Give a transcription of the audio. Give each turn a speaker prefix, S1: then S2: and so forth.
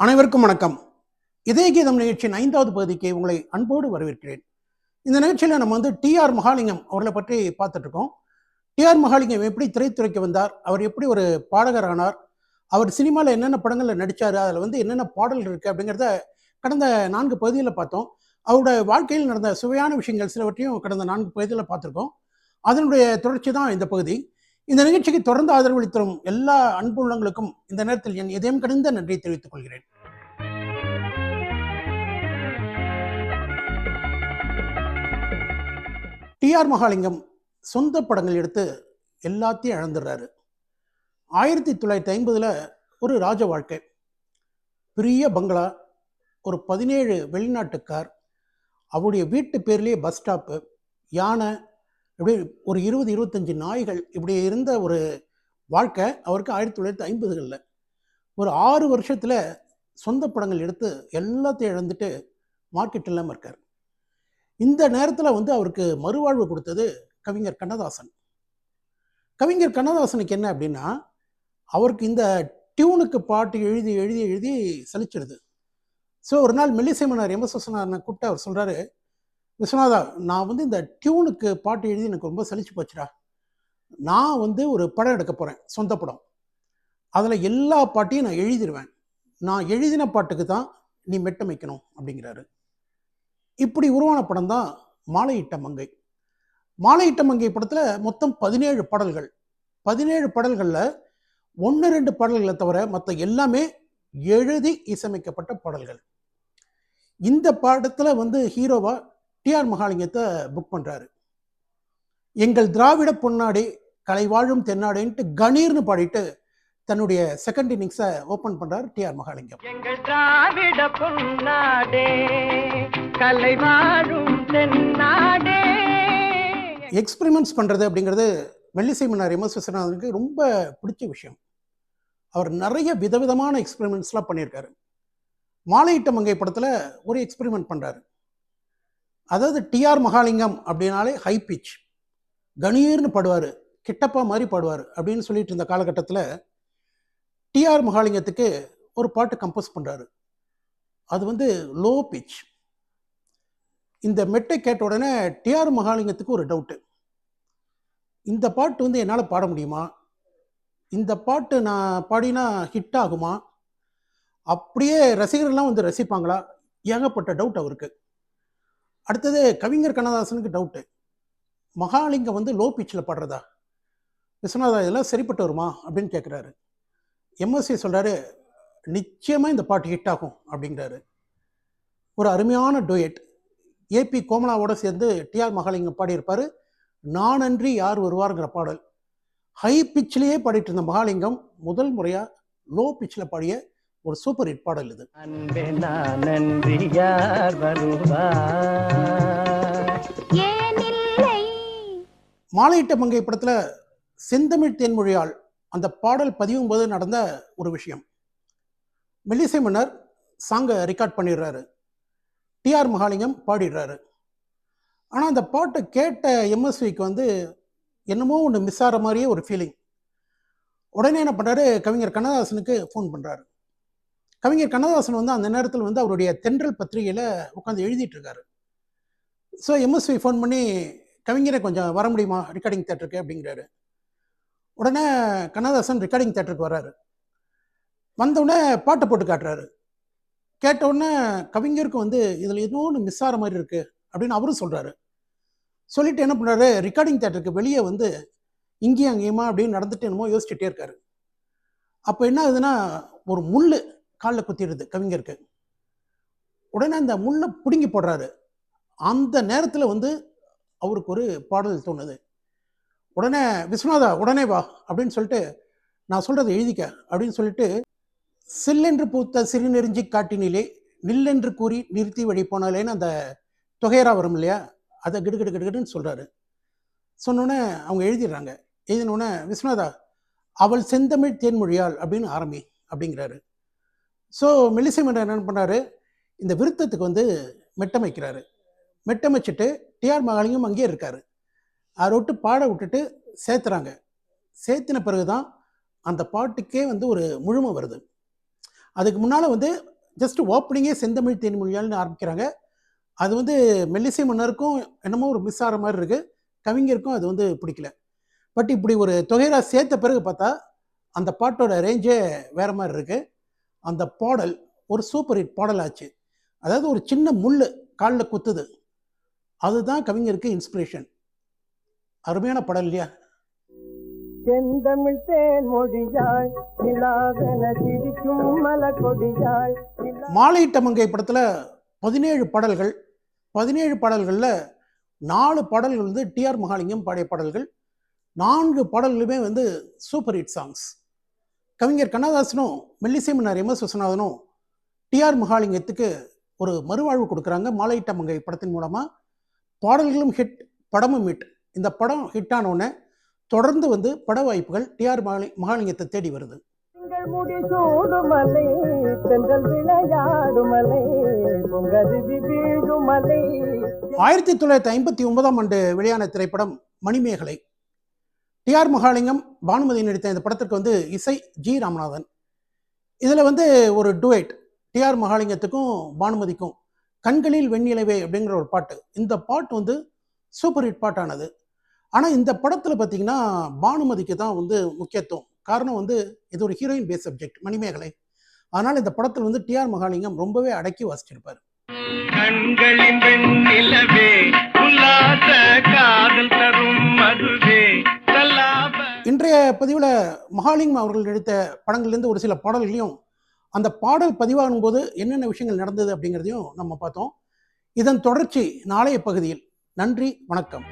S1: அனைவருக்கும் வணக்கம். இதய கீதம் நிகழ்ச்சியின் 5வது பகுதிக்கு உங்களை அன்போடு வரவேற்கிறேன். இந்த நிகழ்ச்சியில் நம்ம டிஆர் மகாலிங்கம் அவர்களை பற்றி பார்த்துட்டு இருக்கோம். டிஆர் மகாலிங்கம் எப்படி திரைத்துறைக்கு வந்தார், அவர் எப்படி ஒரு பாடகர் ஆனார், அவர் சினிமாவில் என்னென்ன படங்களில் நடித்தார், அதில் என்னென்ன பாடல் இருக்குது அப்படிங்கிறத கடந்த 4 பகுதிகளில் பார்த்தோம். அவருடைய வாழ்க்கையில் நடந்த சுவையான விஷயங்கள் சிலவற்றையும் கடந்த 4 பகுதிகளில் பார்த்துருக்கோம். அதனுடைய தொடர்ச்சி தான் இந்த பகுதி. இந்த நிகழ்ச்சிக்கு தொடர்ந்து ஆதரவளி தரும் எல்லா அன்பு உள்ளங்களுக்கும் இந்த நேரத்தில் என் இதயம் கனிந்த நன்றியை தெரிவித்துக் கொள்கிறேன். டிஆர் மகாலிங்கம் சொந்த படங்கள் எடுத்து எல்லாத்தையும் இழந்துடுறாரு. 1950 ஒரு ராஜ வாழ்க்கை, பெரிய பங்களா, ஒரு 17 வெளிநாட்டு கார், அவருடைய வீட்டு பேர்லேயே பஸ் ஸ்டாப்பு, யானை, இப்படி ஒரு 20-25 நாய்கள், இப்படி இருந்த ஒரு வாழ்க்கை அவருக்கு 1950களில். ஒரு 6 வருஷத்தில் சொந்த படங்கள் எடுத்து எல்லாத்தையும் இழந்துட்டு மார்க்கெட் இல்லாமல் இருக்கார். இந்த நேரத்தில் அவருக்கு மறுவாழ்வு கொடுத்தது கவிஞர் கண்ணதாசன். கவிஞர் கண்ணதாசனுக்கு என்ன அப்படின்னா, அவருக்கு இந்த டியூனுக்கு பாட்டு எழுதி எழுதி எழுதி சலிச்சிடுது. ஸோ ஒரு நாள் மெல்லிசை மன்னர் எம்.எஸ். விஸ்வநாதனை கூப்பிட்டு அவர் சொல்கிறாரு, விஸ்வநாதா, நான் இந்த டியூனுக்கு பாட்டு எழுதி எனக்கு ரொம்ப சலிச்சு போச்சுடா. நான் ஒரு படம் எடுக்க போகிறேன், சொந்த படம். அதில் எல்லா பாட்டையும் நான் எழுதிடுவேன். நான் எழுதின பாட்டுக்கு தான் நீ மெட்டமைக்கணும் அப்படிங்கிறாரு. இப்படி உருவான படம் தான் மாலையிட்ட மங்கை. மாலையிட்ட மங்கை படத்தில் மொத்தம் 17 பாடல்கள். 17 பாடல்களில் 1-2 பாடல்களை தவிர மற்ற எல்லாமே எழுதி இசையமைக்கப்பட்ட பாடல்கள். இந்த படத்தில் ஹீரோவா டிஆர் மகாலிங்கத்தை புக் பண்ணுறாரு. எங்கள் திராவிட பொன்னாடே கலை வாழும் தென்னாடேன்ட்டு கணீர்னு பாடிட்டு தன்னுடைய செகண்ட் இன்னிங்ஸை ஓப்பன் பண்ணுறார் டிஆர் மகாலிங்கம்.
S2: எங்கள் திராவிட பொன்னாடே கலை வாழும் தென்னாடே.
S1: எக்ஸ்பெரிமெண்ட்ஸ் பண்ணுறது அப்படிங்கிறது மெல்லிசை மன்னர் எம்.எஸ். விஸ்வநாதனுக்கு ரொம்ப பிடிச்ச விஷயம். அவர் நிறைய விதவிதமான எக்ஸ்பெரிமெண்ட்ஸ்லாம் பண்ணியிருக்காரு. மாலையிட்ட மங்கை படத்தில் ஒரு எக்ஸ்பெரிமெண்ட் பண்ணுறாரு. அதாவது டிஆர் மகாலிங்கம் அப்படின்னாலே ஹை பிச், கணீர்னு பாடுவார், கிட்டப்பா மாதிரி பாடுவார் அப்படின்னு சொல்லிட்டு இருந்த காலகட்டத்தில் டிஆர் மகாலிங்கத்துக்கு ஒரு பாட்டு கம்போஸ் பண்ணுறாரு. அது லோ பிச். இந்த மெட்டை கேட்ட உடனே டிஆர் மகாலிங்கத்துக்கு ஒரு டவுட்டு, இந்த பாட்டு என்னால் பாட முடியுமா, இந்த பாட்டு நான் பாடினா ஹிட் ஆகுமா, அப்படியே ரசிகர்கள்லாம் ரசிப்பாங்களா, ஏகப்பட்ட டவுட் அவருக்கு. அடுத்தது கவிஞர் கண்ணதாசனுக்கு டவுட்டு, மகாலிங்கம் லோ பிச்சில் பாடுறதா, விஸ்வநாதா இதெல்லாம் சரிப்பட்டு வருமா அப்படின்னு கேட்குறாரு. எம்எஸ்சி சொல்கிறாரு, நிச்சயமாக இந்த பாட்டு ஹிட் ஆகும் அப்படிங்கிறாரு. ஒரு அருமையான டூயட் ஏபி கோமலாவோட சேர்ந்து டிஆர் மகாலிங்கம் பாடியிருப்பார், நானன்றி யார் வருவார்ங்கிற பாடல். ஹை பிச்சிலேயே பாடிட்டு இருந்த மகாலிங்கம் முதல் முறையாக லோ பிச்சில் பாடிய ஒரு சூப்பர் ஹிட் பாடல் இது. மாலையிட்ட மங்கை படத்தில் செந்தமிழ் தேன்மொழியால் அந்த பாடல் பதிவும் போது நடந்த ஒரு விஷயம். மெல்லிசை மன்னர் சாங்கை ரெக்கார்ட் பண்ணிடுறாரு, டிஆர் மகாலிங்கம் பாடிடுறாரு. ஆனால் அந்த பாட்டை கேட்ட எம்எஸ்விக்கு என்னமோ ஒன்று மிஸ் ஆகிற மாதிரியே ஒரு ஃபீலிங். உடனே என்ன பண்ணுறாரு, கவிஞர் கண்ணதாசனுக்கு ஃபோன் பண்ணுறாரு. கவிஞர் கண்ணதாசன் அந்த நேரத்தில் அவருடைய தென்றல் பத்திரிகையில் உட்காந்து எழுதிட்டு இருக்காரு. ஸோ எம்எஸ்வி ஃபோன் பண்ணி, கவிஞரை கொஞ்சம் வர முடியுமா ரெக்கார்டிங் தேட்டருக்கு அப்படிங்கிறாரு. உடனே கண்ணதாசன் ரெக்கார்டிங் தேட்டருக்கு வர்றாரு. வந்தவுடனே பாட்டை போட்டு காட்டுறாரு. கேட்டவுடனே கவிஞருக்கு இதில் ஏதோ ஒன்று மிஸ் ஆகிற மாதிரி இருக்குது அப்படின்னு அவரும் சொல்கிறாரு. சொல்லிட்டு என்ன பண்ணுறாரு, ரெக்கார்டிங் தேட்டருக்கு வெளியே இங்கேயும் அங்கேயுமா அப்படின்னு நடந்துட்டு என்னமோ யோசிச்சுட்டே இருக்காரு. அப்போ என்ன ஆகுதுன்னா, ஒரு முள் காலில் குத்திடுது கவிஞருக்கு. உடனே அந்த முள்ளை பிடுங்கி போடுறாரு. அந்த நேரத்தில் அவருக்கு ஒரு பாடல் தோணுது. உடனே விஸ்வநாதா உடனே வா அப்படின்னு சொல்லிட்டு, நான் சொல்கிறத எழுதிக்க அப்படின்னு சொல்லிட்டு, சில்லென்று பூத்த சிறு நெறிஞ்சி காட்டினிலே நில்லென்று கூறி நிறுத்தி வழி போனாலேன்னு அந்த தொகையரா வரும் இல்லையா, அதை கிடுகிடுன்னு சொல்கிறாரு. சொன்னோன்னே அவங்க எழுதிடுறாங்க. எழுதினோடனே விஸ்வநாதா அவள் செந்தமிழ் தேன்மொழியாள் அப்படின்னு ஆரம்பி அப்படிங்கிறாரு. ஸோ மெல்லிசை மன்னர் என்ன பண்ணாரு, இந்த விருத்தத்துக்கு மெட்டமைக்கிறாரு. மெட்டமைச்சிட்டு டிஆர் மகாலிங்கம் அங்கேயே இருக்காரு. அதை விட்டு பாட விட்டுட்டு சேர்த்துறாங்க. சேர்த்தின பிறகு தான் அந்த பாட்டுக்கே ஒரு முழுமை வருது. அதுக்கு முன்னால் ஜஸ்ட் ஓப்பனிங்கே செந்தமிழ் தேன்மொழியால்னு ஆரம்பிக்கிறாங்க. அது வந்து மெல்லிசை மன்னருக்கும் என்னமோ ஒரு மிஸ் ஆகிற மாதிரி இருக்குது, கவிஞருக்கும் அது வந்து பிடிக்கல. பட் இப்படி ஒரு தொகைரா சேர்த்த பிறகு பார்த்தா அந்த பாட்டோட ரேஞ்சே வேற மாதிரி இருக்குது. அந்த பாடல் ஒரு சூப்பர் ஹிட் பாடல் ஆச்சு. அதாவது ஒரு சின்ன முள்ளு காலில் குத்துது, அதுதான் கவிஞருக்கு இன்ஸ்பிரேஷன். அருமையான பாடல் இல்லையா?
S2: செந்தமிழ் தேன்மொழியாள் நிலாவென சிரிக்கும் மலர்கொடியாள்.
S1: மாலையிட்ட மங்கை படத்தில் 17 பாடல்கள். 17 பாடல்களில் 4 பாடல்கள் வந்து டிஆர் மகாலிங்கம் பாடிய பாடல்கள். 4 பாடல்களுமே வந்து சூப்பர் ஹிட் சாங்ஸ். கவிஞர் கண்ணதாசனும் மெல்லிசை மன்னர் எம்.எஸ். விஸ்வநாதனும் டிஆர் மகாலிங்கத்துக்கு ஒரு மறுவாழ்வு கொடுக்குறாங்க மாலையிட்ட மங்கை படத்தின் மூலமாக. பாடல்களும் ஹிட், படமும் ஹிட். இந்த படம் ஹிட் ஆனோடனே தொடர்ந்து வந்து பட வாய்ப்புகள் டிஆர் மகாலிங்கத்தை தேடி வருது. 1959ஆம் ஆண்டு வெளியான திரைப்படம் மணிமேகலை. டிஆர் மகாலிங்கம், பானுமதி நடித்த இந்த படத்திற்கு வந்து இசை ஜி ராமநாதன். இதில் வந்து ஒரு டுவேட் டிஆர் மகாலிங்கத்துக்கும் பானுமதிக்கும், கண்களில் வெண்ணிலவே அப்படிங்கிற ஒரு பாட்டு. இந்த பாட்டு வந்து சூப்பர் ஹிட் பாட்டானது. ஆனால் இந்த படத்தில் பார்த்தீங்கன்னா பானுமதிக்கு தான் வந்து முக்கியத்துவம். காரணம் வந்து இது ஒரு ஹீரோயின் பேஸ் சப்ஜெக்ட் மணிமேகலை. அதனால் இந்த படத்தில் வந்து டிஆர் மகாலிங்கம் ரொம்பவே அடக்கி வாசிச்சிருப்பார்.
S2: கண்களின் வெண்ணிலவே உல்லாச காதல் தரும் மதுவே.
S1: இன்றைய பதிவில் மகாலிங்கம் அவர்கள் நடித்த படங்கள்லேருந்து ஒரு சில பாடல்களையும், அந்த பாடல் பதிவாகும் போது என்னென்ன விஷயங்கள் நடந்தது அப்படிங்கிறதையும் நம்ம பார்த்தோம். இதன் தொடர்ச்சி நாளைய பகுதியில். நன்றி, வணக்கம்.